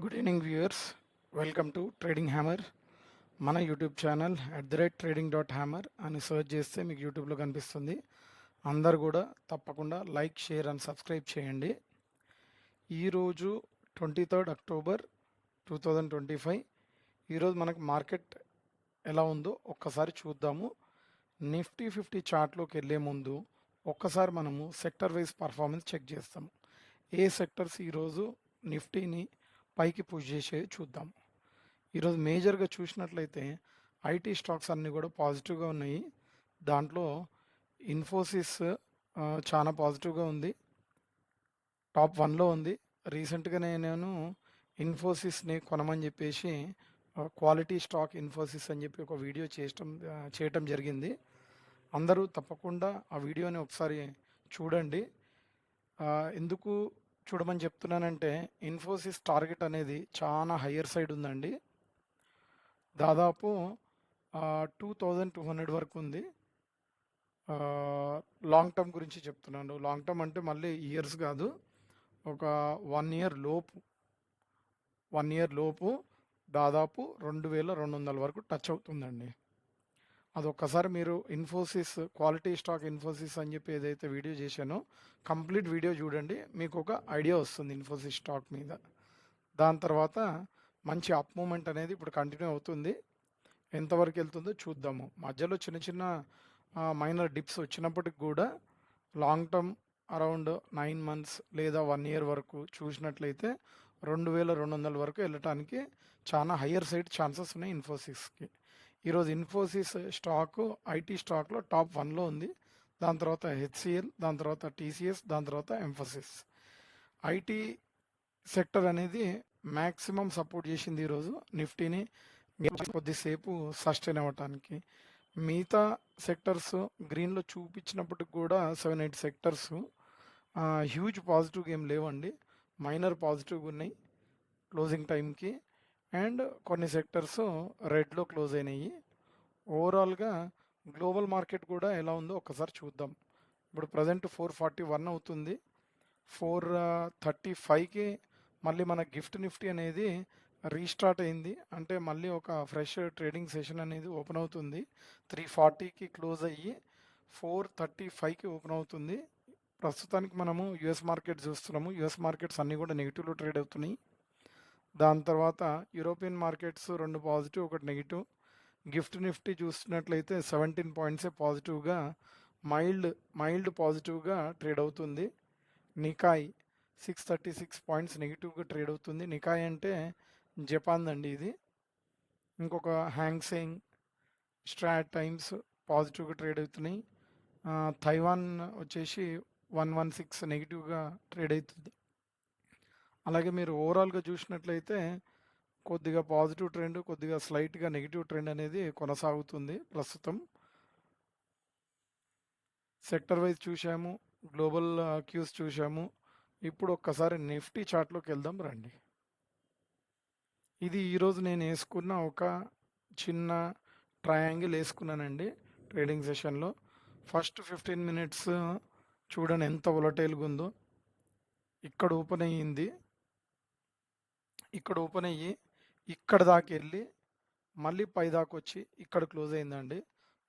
Good evening viewers. Welcome to trading hammer. మన YouTube channel @trading.hammer అని search చేస్తే మీకు యూట్యూబ్లో కనిపిస్తుంది. అందరు కూడా తప్పకుండా లైక్, షేర్ అండ్ సబ్స్క్రైబ్ చేయండి. ఈరోజు 23 అక్టోబర్ 2025. ఈరోజు మనకు మార్కెట్ ఎలా ఉందో ఒక్కసారి చూద్దాము. నిఫ్టీ 50 చార్ట్లోకి వెళ్ళే ముందు ఒక్కసారి మనము సెక్టర్ వైజ్ పర్ఫార్మెన్స్ చెక్ చేస్తాము. ఏ సెక్టర్స్ ఈరోజు నిఫ్టీని పైకి పుష్ చేసే చూద్దాం. ఈరోజు మేజర్గా చూసినట్లయితే ఐటీ స్టాక్స్ అన్నీ కూడా పాజిటివ్గా ఉన్నాయి. దాంట్లో ఇన్ఫోసిస్ చాలా పాజిటివ్గా ఉంది, టాప్ 1లో ఉంది. రీసెంట్గానే నేను ఇన్ఫోసిస్ని కొనమని చెప్పేసి క్వాలిటీ స్టాక్ ఇన్ఫోసిస్ అని చెప్పి ఒక వీడియో చేయటం జరిగింది. అందరూ తప్పకుండా ఆ వీడియోని ఒకసారి చూడండి. ఎందుకు చూడమని చెప్తున్నానంటే ఇన్ఫోసిస్ టార్గెట్ అనేది చాలా హయ్యర్ సైడ్ ఉందండి. దాదాపు 2200 వరకు ఉంది. లాంగ్ టర్మ్ గురించి చెప్తున్నాను. లాంగ్ టర్మ్ అంటే మళ్ళీ ఇయర్స్ కాదు, ఒక 1 ఇయర్ లోపు దాదాపు 2200 వరకు టచ్ అవుతుందండి. అదొక్కసారి మీరు ఇన్ఫోసిస్ క్వాలిటీ స్టాక్ ఇన్ఫోసిస్ అని చెప్పి ఏదైతే వీడియో చేశానో కంప్లీట్ వీడియో చూడండి, మీకు ఒక ఐడియా వస్తుంది ఇన్ఫోసిస్ స్టాక్ మీద. దాని తర్వాత మంచి అప్ మూమెంట్ అనేది ఇప్పుడు కంటిన్యూ అవుతుంది. ఎంతవరకు వెళ్తుందో చూద్దాము. మధ్యలో చిన్న చిన్న మైనర్ డిప్స్ వచ్చినప్పటికి కూడా లాంగ్ టర్మ్ అరౌండ్ 9 మంత్స్ లేదా 1 ఇయర్ వరకు చూసినట్లయితే 2200 వరకు వెళ్ళటానికి చాలా హయ్యర్ సైడ్ ఛాన్సెస్ ఉన్నాయి ఇన్ఫోసిస్కి. ఈరోజు ఇన్ఫోసిస్ స్టాకు ఐటీ స్టాక్లో టాప్ 1లో ఉంది. దాని తర్వాత హెచ్సిఎల్, దాని తర్వాత టీసీఎస్, దాని తర్వాత ఎంఫోసిస్. ఐటీ సెక్టర్ అనేది మ్యాక్సిమం సపోర్ట్ చేసింది ఈరోజు నిఫ్టీని కొద్దిసేపు సస్టైన్ అవ్వటానికి. మిగతా సెక్టర్స్ గ్రీన్లో చూపించినప్పటికి కూడా 7-8 సెక్టర్స్ హ్యూజ్ పాజిటివ్గా ఏం లేవండి, మైనర్ పాజిటివ్గా ఉన్నాయి క్లోజింగ్ టైంకి. అండ్ కొన్ని సెక్టర్స్ రెడ్లో క్లోజ్ అయినాయి. ఓవరాల్గా గ్లోబల్ మార్కెట్ కూడా ఎలా ఉందో ఒకసారి చూద్దాం. ఇప్పుడు ప్రజెంట్ 441 అవుతుంది. 435కి మళ్ళీ మన గిఫ్ట్ నిఫ్టీ అనేది రీస్టార్ట్ అయింది. అంటే మళ్ళీ ఒక ఫ్రెష్ ట్రేడింగ్ సెషన్ అనేది ఓపెన్ అవుతుంది. 340కి క్లోజ్ అయ్యి 435కి ఓపెన్ అవుతుంది. ప్రస్తుతానికి మనము యుఎస్ మార్కెట్ చూస్తున్నాము. యుఎస్ మార్కెట్స్ అన్నీ కూడా నెగిటివ్లో ట్రేడ్ అవుతున్నాయి. దాని తర్వాత European markets 2 positive, 1 negative. Gift Nifty చూస్తున్నట్లయితే 17 పాయింట్సే పాజిటివ్గా మైల్డ్ పాజిటివ్గా ట్రేడ్ అవుతుంది. నికాయ్ 636 పాయింట్స్ నెగిటివ్గా ట్రేడ్ అవుతుంది. నికాయ్ అంటే జపాన్ అండి ఇది. ఇంకొక హ్యాంగ్సెంగ్, స్ట్రాట్ టైమ్స్ పాజిటివ్గా ట్రేడ్ అవుతున్నాయి. తైవాన్ వచ్చేసి 116 నెగిటివ్గా ట్రేడ్ అవుతుంది. అలాగే మీరు ఓవరాల్గా చూసినట్లయితే కొద్దిగా పాజిటివ్ ట్రెండ్, కొద్దిగా స్లైట్గా నెగిటివ్ ట్రెండ్ అనేది కొనసాగుతుంది ప్రస్తుతం. సెక్టర్ వైజ్ చూసాము, గ్లోబల్ క్యూస్ చూసాము. ఇప్పుడు ఒక్కసారి నిఫ్టీ చార్ట్లోకి వెళ్దాం రండి. ఇది ఈరోజు నేను వేసుకున్న ఒక చిన్న ట్రయాంగిల్ వేసుకున్నానండి ట్రేడింగ్ సెషన్లో. ఫస్ట్ 15 మినిట్స్ చూడండి ఎంత వొలటైల్గా ఉందో. ఇక్కడ ఓపెన్ అయ్యి ఇక్కడ దాకా వెళ్ళి మళ్ళీ పై దాకా వచ్చి ఇక్కడ క్లోజ్ అయిందండి.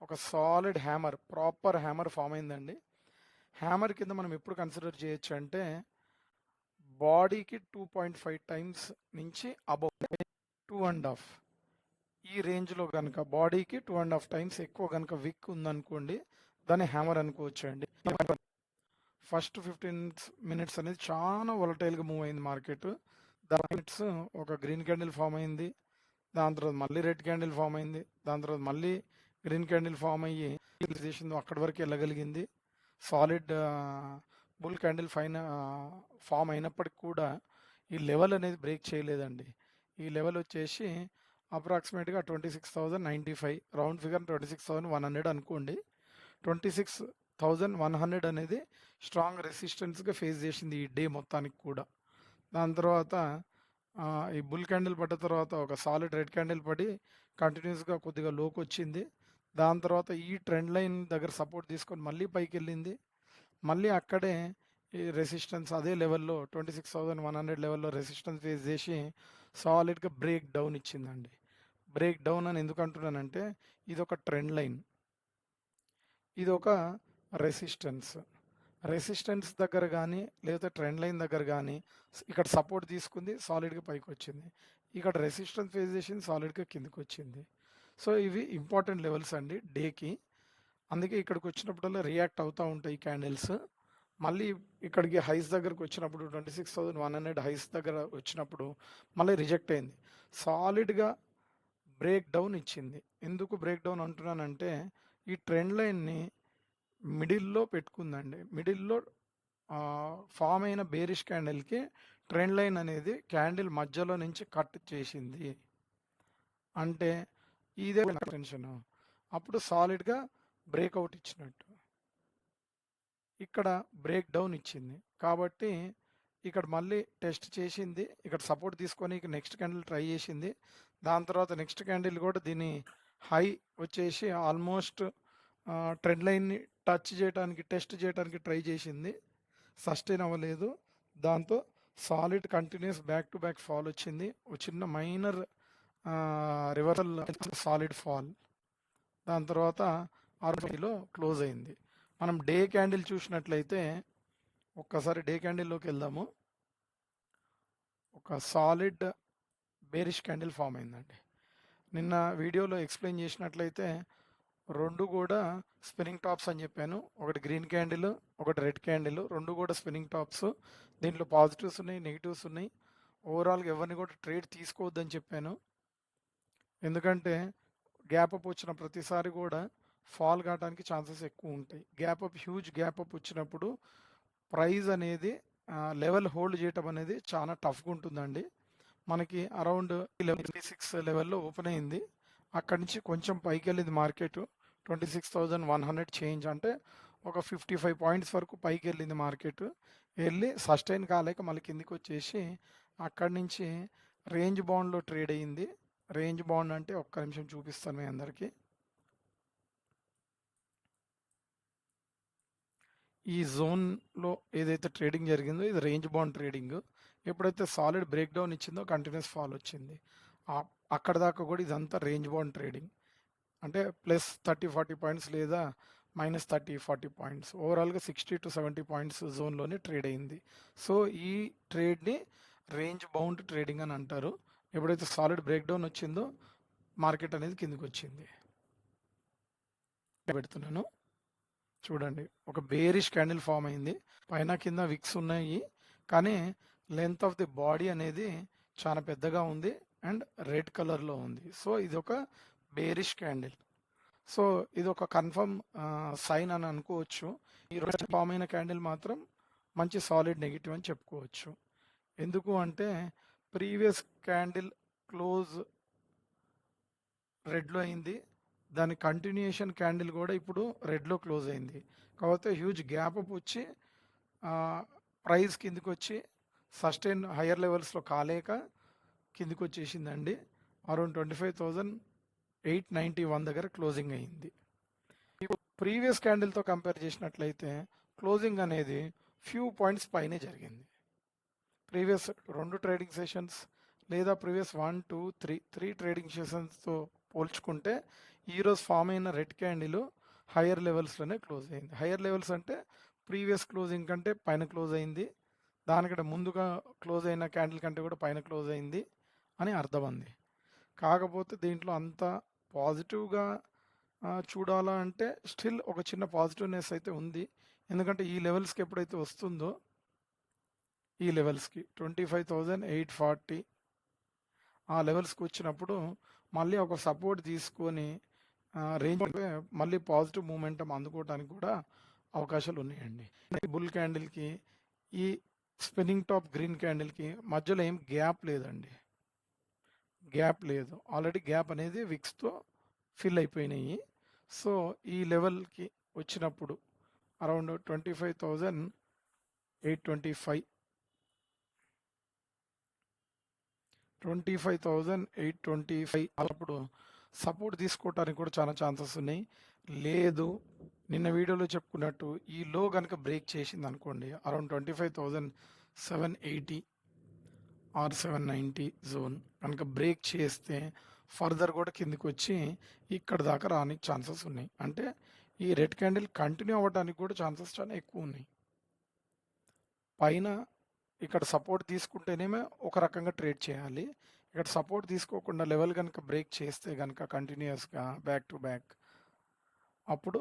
ఒక solid hammer, proper hammer form అయిందండి. హ్యామర్ కింద మనం ఎప్పుడు కన్సిడర్ చేయొచ్చు అంటే బాడీకి 2.5 టైమ్స్ నుంచి అబౌవ్ 2.5 ఈ రేంజ్లో కనుక బాడీకి 2.5 టైమ్స్ ఎక్కువ కనుక విక్ ఉందనుకోండి, దాన్ని హ్యామర్ అనుకోవచ్చు అండి. ఫస్ట్ 15 మినిట్స్ అనేది చాలా వొలటైల్గా మూవ్ అయింది మార్కెట్. మినిట్స్ ఒక గ్రీన్ క్యాండిల్ ఫామ్ అయింది. దాని తర్వాత మళ్ళీ రెడ్ క్యాండిల్ ఫామ్ అయింది. దాని తర్వాత మళ్ళీ గ్రీన్ క్యాండిల్ ఫామ్ అయ్యి అక్కడి వరకు వెళ్ళగలిగింది. సాలిడ్ బుల్ క్యాండిల్ ఫామ్ అయినప్పటికి కూడా ఈ లెవెల్ అనేది బ్రేక్ చేయలేదండి. ఈ లెవెల్ వచ్చేసి అప్రాక్సిమేట్గా 26,095, రౌండ్ ఫిగర్ 26,100 అనుకోండి. 26,100 అనేది స్ట్రాంగ్ రెసిస్టెన్స్గా ఫేస్ చేసింది ఈ డే మొత్తానికి కూడా. దాని తర్వాత ఈ బుల్ క్యాండిల్ పడ్డ తర్వాత ఒక సాలిడ్ రెడ్ క్యాండిల్ పడి కంటిన్యూస్గా కొద్దిగా లోకి వచ్చింది. దాని తర్వాత ఈ ట్రెండ్ లైన్ దగ్గర సపోర్ట్ తీసుకొని మళ్ళీ పైకి వెళ్ళింది. మళ్ళీ అక్కడే ఈ రెసిస్టెన్స్ అదే లెవెల్లో 26,100 లెవెల్లో రెసిస్టెన్స్ ఫేస్ చేసి సాలిడ్గా బ్రేక్ డౌన్ ఇచ్చిందండి. బ్రేక్ డౌన్ అని ఎందుకు అంటున్నానంటే ఇది ఒక ట్రెండ్ లైన్, ఇది ఒక రెసిస్టెన్స్. రెసిస్టెన్స్ దగ్గర కానీ లేకపోతే ట్రెండ్ లైన్ దగ్గర కానీ ఇక్కడ సపోర్ట్ తీసుకుంది, సాలిడ్గా పైకి వచ్చింది. ఇక్కడ రెసిస్టెన్స్ ఫేస్ చేసింది, సాలిడ్గా కిందికి వచ్చింది. సో ఇవి ఇంపార్టెంట్ లెవెల్స్ అండి డేకి. అందుకే ఇక్కడికి వచ్చినప్పుడల్లా రియాక్ట్ అవుతూ ఉంటాయి ఈ క్యాండిల్స్. మళ్ళీ ఇక్కడికి హైస్ దగ్గరకు వచ్చినప్పుడు 26,100 హైస్ దగ్గర వచ్చినప్పుడు మళ్ళీ రిజెక్ట్ అయింది. సాలిడ్గా బ్రేక్ డౌన్ ఇచ్చింది. ఎందుకు బ్రేక్ డౌన్ అంటున్నానంటే ఈ ట్రెండ్ లైన్ని మిడిల్లో పెట్టుకుందండి. మిడిల్లో ఫామ్ అయిన బేరిష్ క్యాండిల్కి ట్రెండ్ లైన్ అనేది క్యాండిల్ మధ్యలో నుంచి కట్ చేసింది అంటే ఇదే టెన్షన్. అప్పుడు సాలిడ్గా బ్రేక్అవుట్ ఇచ్చినట్టు. ఇక్కడ బ్రేక్ డౌన్ ఇచ్చింది కాబట్టి ఇక్కడ మళ్ళీ టెస్ట్ చేసింది, ఇక్కడ సపోర్ట్ తీసుకొని నెక్స్ట్ క్యాండిల్ ట్రై చేసింది. దాని తర్వాత నెక్స్ట్ క్యాండిల్ కూడా దీని హై వచ్చేసి ఆల్మోస్ట్ ట్రెండ్ లైన్ని టచ్ చేయడానికి టెస్ట్ చేయడానికి ట్రై చేసింది, సస్టైన్ అవ్వలేదు. దాంతో solid continuous back to back fall వచ్చింది. ఒక చిన్న మైనర్ రివర్సల్ సాలిడ్ ఫాల్. దాని తర్వాత ఆర్లో క్లోజ్ అయింది. మనం డే క్యాండిల్ చూసినట్లయితే ఒక్కసారి డే క్యాండిల్లోకి వెళ్దాము. ఒక సాలిడ్ బేరిష్ క్యాండిల్ ఫామ్ అయిందండి. నిన్న వీడియోలో ఎక్స్ప్లెయిన్ చేసినట్లయితే రెండు కూడా స్పిన్నింగ్ టాప్స్ అని చెప్పాను. ఒకటి గ్రీన్ క్యాండిల్, ఒకటి రెడ్ క్యాండిల్, రెండు కూడా స్పిన్నింగ్ టాప్స్. దీంట్లో పాజిటివ్స్ ఉన్నాయి, నెగిటివ్స్ ఉన్నాయి. ఓవరాల్గా ఎవరిని కూడా ట్రేడ్ తీసుకోవద్దని చెప్పాను. ఎందుకంటే గ్యాప్ అప్ వచ్చిన ప్రతిసారి కూడా ఫాల్ కావడానికి ఛాన్సెస్ ఎక్కువ ఉంటాయి. Gap up huge gap up వచ్చినప్పుడు ప్రైస్ అనేది లెవెల్ హోల్డ్ చేయటం అనేది చాలా టఫ్గా ఉంటుందండి. మనకి అరౌండ్ 26 లెవెల్లో ఓపెన్ అయింది. అక్కడి నుంచి కొంచెం పైకి వెళ్ళింది మార్కెట్ 26,100 చేంజ్, అంటే ఒక 55 పాయింట్స్ వరకు పైకి వెళ్ళింది మార్కెట్. వెళ్ళి సస్టైన్ కాలేక మళ్ళీ కిందికి వచ్చేసి అక్కడి నుంచి రేంజ్ బాండ్లో ట్రేడ్ అయ్యింది. రేంజ్ బాండ్ అంటే ఒక్క నిమిషం చూపిస్తాను మీ అందరికీ. ఈ జోన్లో ఏదైతే ట్రేడింగ్ జరిగిందో ఇది రేంజ్ బాండ్ ట్రేడింగ్. ఎప్పుడైతే సాలిడ్ బ్రేక్ డౌన్ ఇచ్చిందో కంటిన్యూస్ ఫాల్ వచ్చింది. అక్కడ దాకా కూడా ఇదంతా రేంజ్ బాండ్ ట్రేడింగ్, అంటే ప్లస్ 30-40 పాయింట్స్ లేదా మైనస్ 30-40 పాయింట్స్, ఓవరాల్గా 60 to 70 పాయింట్స్ జోన్లోనే ట్రేడ్ అయింది. సో ఈ ట్రేడ్ని రేంజ్ బౌండ్ ట్రేడింగ్ అని అంటారు. ఎప్పుడైతే సాలిడ్ బ్రేక్ డౌన్ వచ్చిందో మార్కెట్ అనేది కిందికి వచ్చింది. పెడుతున్నాను చూడండి, ఒక బేరిష్ క్యాండిల్ ఫామ్ అయింది. పైన కింద విక్స్ ఉన్నాయి, కానీ లెంత్ ఆఫ్ ది బాడీ అనేది చాలా పెద్దగా ఉంది అండ్ రెడ్ కలర్లో ఉంది. సో ఇది ఒక బేరిష్ క్యాండిల్. సో ఇది ఒక కన్ఫర్మ్ సైన్ అని అనుకోవచ్చు. ఈరోజు ఫామ్ అయిన క్యాండిల్ మాత్రం మంచి సాలిడ్ నెగిటివ్ అని చెప్పుకోవచ్చు. ఎందుకు అంటే ప్రీవియస్ క్యాండిల్ క్లోజ్ రెడ్లో అయింది, దాని కంటిన్యూషన్ క్యాండిల్ కూడా ఇప్పుడు రెడ్లో క్లోజ్ అయింది. కాకపోతే హ్యూజ్ గ్యాప్ అప్ వచ్చి ప్రైస్ కిందికి వచ్చి సస్టైన్ హయ్యర్ లెవెల్స్లో కాలేక కిందికి వచ్చేసిందండి. అరౌండ్ 25,891 దగ్గర క్లోజింగ్ అయింది. ప్రీవియస్ క్యాండిల్తో కంపేర్ చేసినట్లయితే క్లోజింగ్ అనేది ఫ్యూ పాయింట్స్ పైనే జరిగింది. ప్రీవియస్ 2 ట్రేడింగ్ సెషన్స్ లేదా ప్రీవియస్ 1, 2, 3 ట్రేడింగ్ సెషన్స్తో పోల్చుకుంటే ఈరోజు ఫామ్ అయిన రెడ్ క్యాండిల్ హయ్యర్ లెవెల్స్లోనే క్లోజ్ అయింది. హయ్యర్ లెవెల్స్ అంటే ప్రీవియస్ క్లోజింగ్ కంటే పైన క్లోజ్ అయింది, దానికంటే ముందుగా క్లోజ్ అయిన క్యాండిల్ కంటే కూడా పైన క్లోజ్ అయింది అని అర్థం ఉంది. కాకపోతే దీంట్లో అంత పాజిటివ్గా చూడాలా అంటే స్టిల్ ఒక చిన్న పాజిటివ్నెస్ అయితే ఉంది. ఎందుకంటే ఈ లెవెల్స్కి ఎప్పుడైతే వస్తుందో ఈ లెవెల్స్కి 25,840 ఆ లెవెల్స్కి వచ్చినప్పుడు మళ్ళీ ఒక సపోర్ట్ తీసుకొని రేంజ్ మళ్ళీ పాజిటివ్ మూమెంటం అందుకోవడానికి కూడా అవకాశాలు ఉన్నాయండి. బుల్ క్యాండిల్కి ఈ స్పిన్నింగ్ టాప్ గ్రీన్ క్యాండిల్కి మధ్యలో ఏం గ్యాప్ లేదండి, గ్యాప్ లేదు. ఆల్రెడీ గ్యాప్ అనేది విక్స్తో ఫిల్ అయిపోయినాయి. సో ఈ లెవెల్కి వచ్చినప్పుడు అరౌండ్ 25,825 అప్పుడు సపోర్ట్ తీసుకోవడానికి కూడా చాలా ఛాన్సెస్ ఉన్నాయి. లేదు నిన్న వీడియోలో చెప్పుకున్నట్టు ఈ లో కనుక బ్రేక్ చేసింది అనుకోండి అరౌండ్ 25,780 R790 జోన్ కనుక బ్రేక్ చేస్తే ఫర్దర్ కూడా కిందికి వచ్చి ఇక్కడ దాకా రానికి ఛాన్సెస్ ఉన్నాయి. అంటే ఈ రెడ్ క్యాండిల్ కంటిన్యూ అవ్వడానికి కూడా ఛాన్సెస్ చాలా ఎక్కువ ఉన్నాయి. పైన ఇక్కడ సపోర్ట్ తీసుకుంటేనేమో ఒక రకంగా ట్రేడ్ చేయాలి. ఇక్కడ సపోర్ట్ తీసుకోకుండా లెవెల్ కనుక బ్రేక్ చేస్తే కనుక కంటిన్యూస్గా బ్యాక్ టు బ్యాక్ అప్పుడు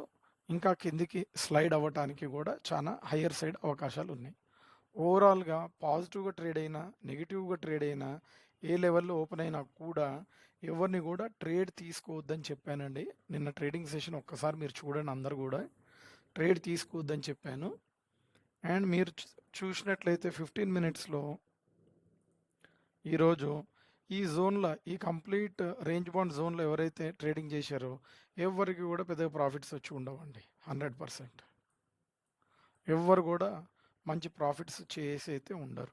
ఇంకా కిందికి స్లైడ్ అవ్వటానికి కూడా చాలా హయ్యర్ సైడ్ అవకాశాలు ఉన్నాయి. ఓవరాల్గా పాజిటివ్గా ట్రేడ్ అయినా నెగిటివ్గా ట్రేడ్ అయినా ఏ లెవెల్లో ఓపెన్ అయినా కూడా ఎవరిని కూడా ట్రేడ్ తీసుకోవద్దని చెప్పానండి. నిన్న ట్రేడింగ్ సెషన్ ఒక్కసారి మీరు చూడండి, అందరు కూడా ట్రేడ్ తీసుకోవద్దని చెప్పాను. అండ్ మీరు చూసినట్లయితే 15 మినిట్స్లో ఈరోజు ఈ జోన్లో ఈ కంప్లీట్ రేంజ్ బౌండ్ జోన్లో ఎవరైతే ట్రేడింగ్ చేశారో ఎవరికి కూడా పెద్దగా ప్రాఫిట్స్ వచ్చి ఉండవండి. 100% ఎవ్వరు కూడా మంచి ప్రాఫిట్స్ చేసి అయితే ఉండరు.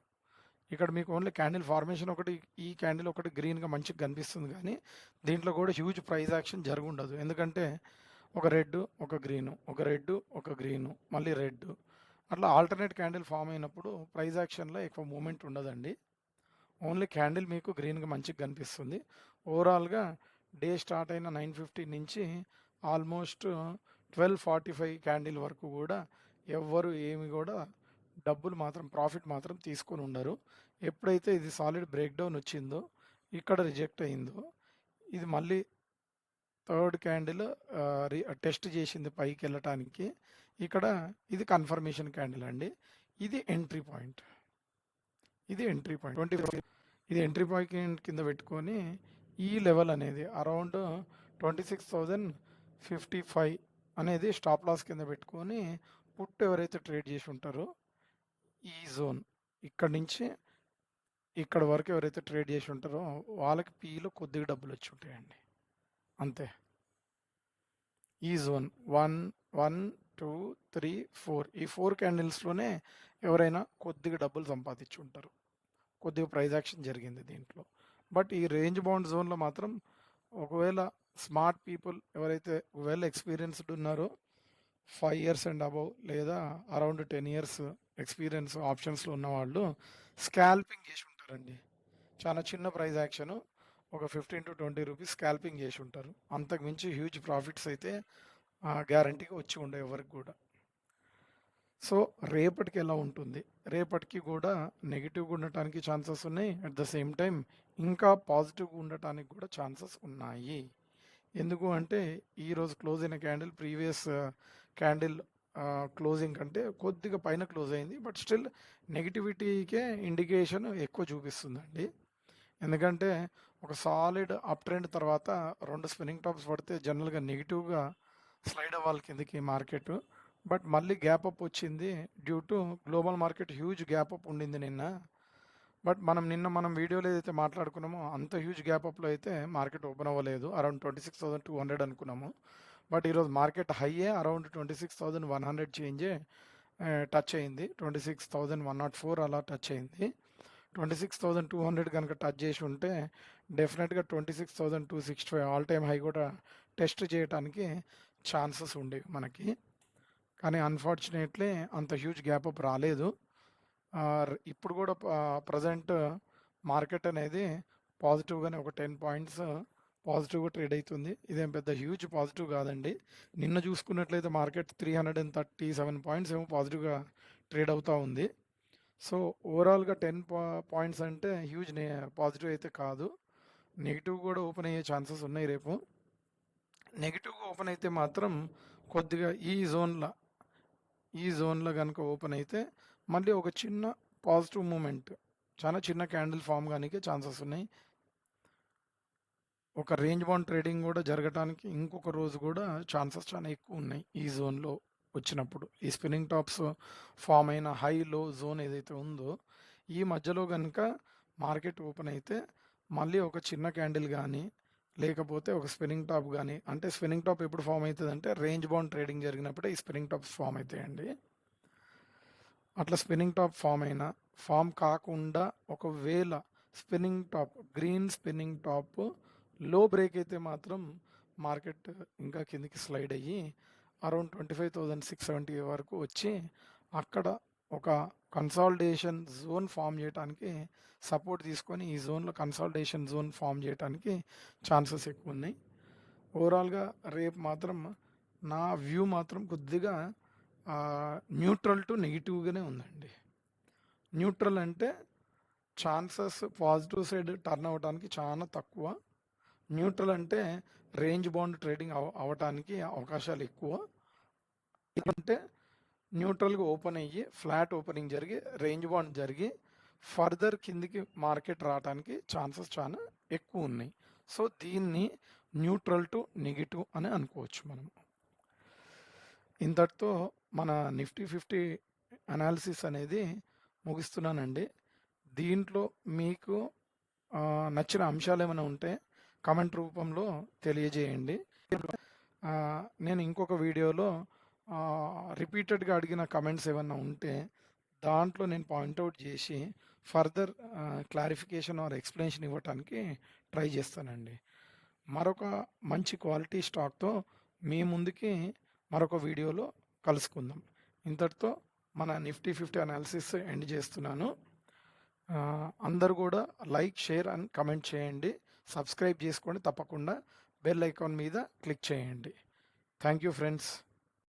ఇక్కడ మీకు ఓన్లీ క్యాండిల్ ఫార్మేషన్ ఒకటి, ఈ క్యాండిల్ ఒకటి గ్రీన్గా మంచిగా కనిపిస్తుంది, కానీ దీంట్లో కూడా హ్యూజ్ ప్రైస్ యాక్షన్ జరుగుండదు. ఎందుకంటే ఒక రెడ్ ఒక గ్రీను, ఒక రెడ్ ఒక గ్రీను, మళ్ళీ రెడ్, అట్లా ఆల్టర్నేట్ క్యాండిల్ ఫామ్ అయినప్పుడు ప్రైస్ యాక్షన్లో ఎక్కువ మూమెంట్ ఉండదండి. ఓన్లీ క్యాండిల్ మీకు గ్రీన్గా మంచిగా కనిపిస్తుంది. ఓవరాల్గా డే స్టార్ట్ అయిన 9:50 నుంచి ఆల్మోస్ట్ 12:45 క్యాండిల్ వరకు కూడా ఎవ్వరు ఏమి కూడా డబ్బులు మాత్రం ప్రాఫిట్ మాత్రం తీసుకొని ఉండరు. ఎప్పుడైతే ఇది సాలిడ్ బ్రేక్ డౌన్ వచ్చిందో ఇక్కడ రిజెక్ట్ అయిందో ఇది మళ్ళీ థర్డ్ క్యాండిల్ టెస్ట్ చేసింది పైకి వెళ్ళటానికి. ఇక్కడ ఇది కన్ఫర్మేషన్ క్యాండిల్ అండి. ఇది ఎంట్రీ పాయింట్, ఇది ఎంట్రీ పాయింట్ 24, ఇది ఎంట్రీ పాయింట్ కింద పెట్టుకొని ఈ లెవెల్ అనేది అరౌండ్ 26,055 అనేది స్టాప్ లాస్ కింద పెట్టుకొని పుట్ ఎవరైతే ట్రేడ్ చేసి ఉంటారో ఈ జోన్ ఇక్కడ నుంచి ఇక్కడ వరకు ఎవరైతే ట్రేడ్ చేసి ఉంటారో వాళ్ళకి పీలో కొద్దిగా డబ్బులు వచ్చి ఉంటాయండి, అంతే. ఈ జోన్ 1, 1, 2, 3, 4 ఈ 4 క్యాండిల్స్లోనే ఎవరైనా కొద్దిగా డబ్బులు సంపాదించి ఉంటారు. కొద్దిగా ప్రైజ్ యాక్షన్ జరిగింది దీంట్లో. బట్ ఈ రేంజ్ బౌండ్ జోన్లో మాత్రం ఒకవేళ స్మార్ట్ పీపుల్ ఎవరైతే వెల్ ఎక్స్పీరియన్స్డ్ ఉన్నారో 5 years అండ్ అబవ్ లేదా అరౌండ్ 10 years ఎక్స్పీరియన్స్ ఆప్షన్స్లో ఉన్నవాళ్ళు స్కాల్పింగ్ చేసి ఉంటారండి. చాలా చిన్న ప్రైజ్ యాక్షన్ ఒక 15 to 20 రూపీస్ స్కాల్పింగ్ చేసి ఉంటారు. అంతకు మించి హ్యూజ్ ప్రాఫిట్స్ అయితే గ్యారంటీగా వచ్చి ఉండే ఎవరికి కూడా. సో రేపటికి ఎలా ఉంటుంది, రేపటికి కూడా నెగిటివ్గా ఉండటానికి ఛాన్సెస్ ఉన్నాయి. అట్ ద సేమ్ టైం ఇంకా పాజిటివ్గా ఉండటానికి కూడా ఛాన్సెస్ ఉన్నాయి. ఎందుకు అంటే ఈరోజు క్లోజ్ అయిన క్యాండిల్ ప్రీవియస్ క్యాండిల్ క్లోజింగ్ కంటే కొద్దిగా పైన క్లోజ్ అయింది. బట్ స్టిల్ నెగిటివిటీకే ఇండికేషన్ ఎక్కువ చూపిస్తుందండి. ఎందుకంటే ఒక సాలిడ్ అప్ ట్రెండ్ తర్వాత 2 స్పిన్నింగ్ టాప్స్ పడితే జనరల్గా నెగిటివ్గా స్లైడ్ అవ్వాలి కిందకి మార్కెట్. బట్ మళ్ళీ గ్యాప్ అప్ వచ్చింది due to global market huge gap up ఉండింది నిన్న. బట్ మనం వీడియోలో ఏదైతే మాట్లాడుకున్నామో అంత హ్యూజ్ గ్యాప్ అప్లో అయితే మార్కెట్ ఓపెన్ అవ్వలేదు. అరౌండ్ 26,200 అనుకున్నాము. బట్ ఈరోజు మార్కెట్ హైయే అరౌండ్ 26,100 చేంజే టచ్ అయింది. 26,104 అలా టచ్ అయింది. 26,200 కనుక టచ్ చేసి ఉంటే డెఫినెట్గా 26,265 ఆల్ టైమ్ హై కూడా టెస్ట్ చేయడానికి ఛాన్సెస్ ఉండేవి మనకి. కానీ అన్ఫార్చునేట్లీ అంత హ్యూజ్ గ్యాప్ అప్ రాలేదు. ఇప్పుడు కూడా ప్రజెంట్ మార్కెట్ అనేది పాజిటివ్గానే ఒక 10 పాయింట్స్ పాజిటివ్గా ట్రేడ్ అవుతుంది. ఇదేం పెద్ద హ్యూజ్ పాజిటివ్ కాదండి. నిన్న చూసుకున్నట్లయితే మార్కెట్ 337 పాయింట్స్ ఏమో పాజిటివ్గా ట్రేడ్ అవుతూ ఉంది. సో ఓవరాల్గా 10 పాయింట్స్ అంటే హ్యూజ్ పాజిటివ్ అయితే కాదు. నెగిటివ్ కూడా ఓపెన్ అయ్యే ఛాన్సెస్ ఉన్నాయి రేపు. నెగిటివ్గా ఓపెన్ అయితే మాత్రం కొద్దిగా ఈ జోన్లో కనుక ఓపెన్ అయితే మళ్ళీ ఒక చిన్న పాజిటివ్ మూమెంట్, చాలా చిన్న క్యాండిల్ ఫామ్ కానీ ఛాన్సెస్ ఉన్నాయి. ఒక రేంజ్ బౌండ్ ట్రేడింగ్ కూడా జరగడానికి ఇంకొక రోజు కూడా ఛాన్సెస్ చాలా ఎక్కువ ఉన్నాయి ఈ జోన్లో వచ్చినప్పుడు. ఈ స్పిన్నింగ్ టాప్స్ ఫామ్ అయిన హై లో జోన్ ఏదైతే ఉందో ఈ మధ్యలో కనుక మార్కెట్ ఓపెన్ అయితే మళ్ళీ ఒక చిన్న క్యాండిల్ కానీ లేకపోతే ఒక స్పిన్నింగ్ టాప్ కానీ, అంటే స్పిన్నింగ్ టాప్ ఎప్పుడు ఫామ్ అవుతుంది అంటే రేంజ్ బౌండ్ ట్రేడింగ్ జరిగినప్పుడే ఈ స్పిన్నింగ్ టాప్స్ ఫామ్ అవుతాయండి. అట్లా స్పిన్నింగ్ టాప్ ఫామ్ కాకుండా ఒకవేళ spinning top green spinning top లో బ్రేక్ అయితే మాత్రం మార్కెట్ ఇంకా కిందికి స్లైడ్ అయ్యి అరౌండ్ 25,670 వరకు వచ్చి అక్కడ ఒక కన్సాలిడేషన్ జోన్ ఫామ్ చేయడానికి సపోర్ట్ తీసుకొని ఈ జోన్లో కన్సాలిడేషన్ జోన్ ఫామ్ చేయడానికి ఛాన్సెస్ ఎక్కువ ఉన్నాయి. ఓవరాల్గా రేపు మాత్రం నా వ్యూ మాత్రం కొద్దిగా న్యూట్రల్ టు నెగిటివ్గానే ఉందండి. న్యూట్రల్ అంటే ఛాన్సెస్ పాజిటివ్ సైడ్ టర్న్ అవ్వడానికి చాలా తక్కువ. న్యూట్రల్ అంటే రేంజ్ బౌండ్ ట్రేడింగ్ అవ్వటానికి అవకాశాలు ఎక్కువ. అంటే న్యూట్రల్గా ఓపెన్ అయ్యి ఫ్లాట్ ఓపెనింగ్ జరిగి రేంజ్ బౌండ్ జరిగి ఫర్దర్ కిందికి మార్కెట్ రావడానికి ఛాన్సెస్ చాలా ఎక్కువ ఉన్నాయి. సో దీన్ని న్యూట్రల్ టు నెగిటివ్ అని అనుకోవచ్చు మనం. ఇంతటితో మన నిఫ్టీ 50 అనాలిసిస్ అనేది ముగిస్తున్నానండి. దీంట్లో మీకు నచ్చిన అంశాలు ఏమైనా ఉంటే కామెంట్ రూపంలో తెలియజేయండి. నేను ఇంకొక వీడియోలో రిపీటెడ్గా అడిగిన కమెంట్స్ ఏమైనా ఉంటే దాంట్లో నేను పాయింట్అవుట్ చేసి ఫర్దర్ క్లారిఫికేషన్ ఆర్ ఎక్స్ప్లెనేషన్ ఇవ్వటానికి ట్రై చేస్తానండి. మరొక మంచి క్వాలిటీ స్టాక్తో మీ ముందుకి మరొక వీడియోలో కలుసుకుందాం. ఇంతటితో మన నిఫ్టీ 50 అనాలిసిస్ ఎండ్ చేస్తున్నాను. అందరూ కూడా లైక్, షేర్ అండ్ కమెంట్ చేయండి. సబ్స్క్రైబ్ చేసుకోండి. తప్పకుండా బెల్ ఐకాన్ మీద క్లిక్ చేయండి. Thank you friends.